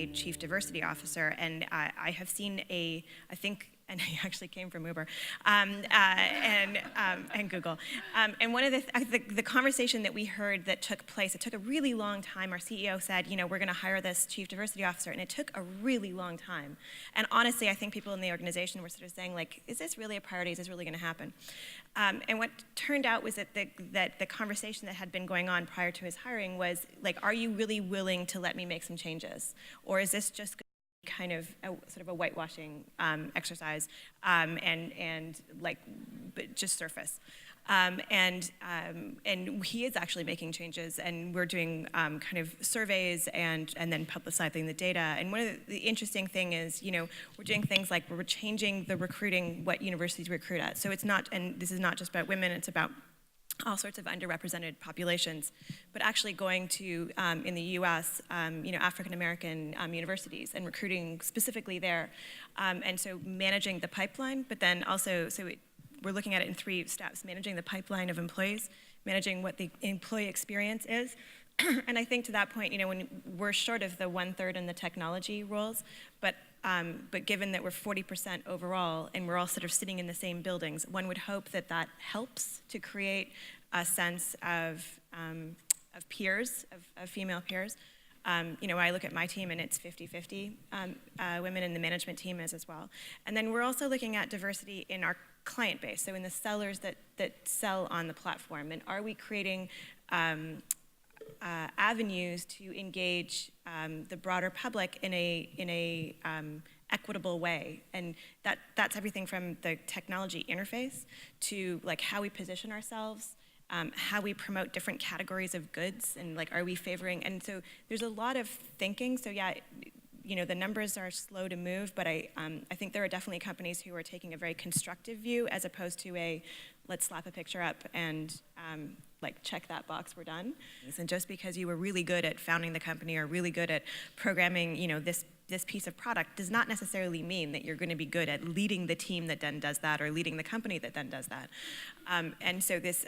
a chief diversity officer, and I have seen I think, and he actually came from Uber, and Google. And one of the conversation that we heard that took place, it took a really long time. Our CEO said, we're going to hire this chief diversity officer, and it took a really long time. And honestly, I think people in the organization were sort of saying, like, is this really a priority? Is this really going to happen? And what turned out was that the conversation that had been going on prior to his hiring was, like, are you really willing to let me make some changes? Or is this just kind of sort of a whitewashing exercise and like, but just surface. And he is actually making changes, and we're doing kind of surveys and then publicizing the data. And one of the interesting thing is, we're doing things like we're changing the recruiting, what universities recruit at. So it's not, and this is not just about women, it's about all sorts of underrepresented populations, but actually going to, in the US, African-American universities and recruiting specifically there. And so managing the pipeline, but then also, we're looking at it in 3 steps: managing the pipeline of employees, managing what the employee experience is. And I think to that point, when we're short of the 1/3 in the technology roles, but given that we're 40% overall and we're all sort of sitting in the same buildings, one would hope that that helps to create a sense of peers, of female peers. I look at my team and it's 50-50 women, in the management team as well. And then we're also looking at diversity in our client base, so in the sellers that sell on the platform. And are we creating avenues to engage the broader public in a equitable way? And that's everything from the technology interface to like how we position ourselves, how we promote different categories of goods, and like, are we favoring? And so there's a lot of thinking. So yeah, the numbers are slow to move, but I think there are definitely companies who are taking a very constructive view, as opposed to let's slap a picture up and like, check that box, we're done. And just because you were really good at founding the company or really good at programming, this piece of product does not necessarily mean that you're going to be good at leading the team that then does that, or leading the company that then does that. And so this,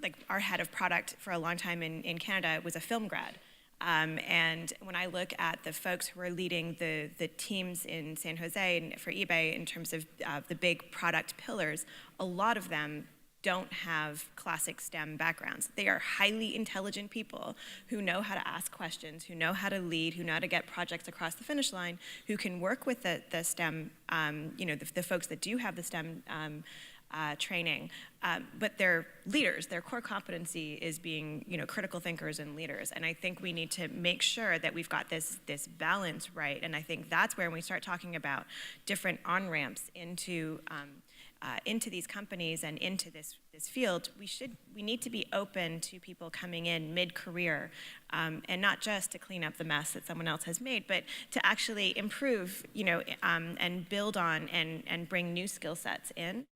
like our head of product for a long time in Canada was a film grad. And when I look at the folks who are leading the teams in San Jose and for eBay in terms of the big product pillars, a lot of them don't have classic STEM backgrounds. They are highly intelligent people who know how to ask questions, who know how to lead, who know how to get projects across the finish line, who can work with the STEM, the folks that do have the STEM training, but they're leaders. Their core competency is being, critical thinkers and leaders. And I think we need to make sure that we've got this balance right. And I think that's where, when we start talking about different on-ramps into these companies and into this field, we need to be open to people coming in mid-career, and not just to clean up the mess that someone else has made, but to actually improve, and build on and bring new skill sets in.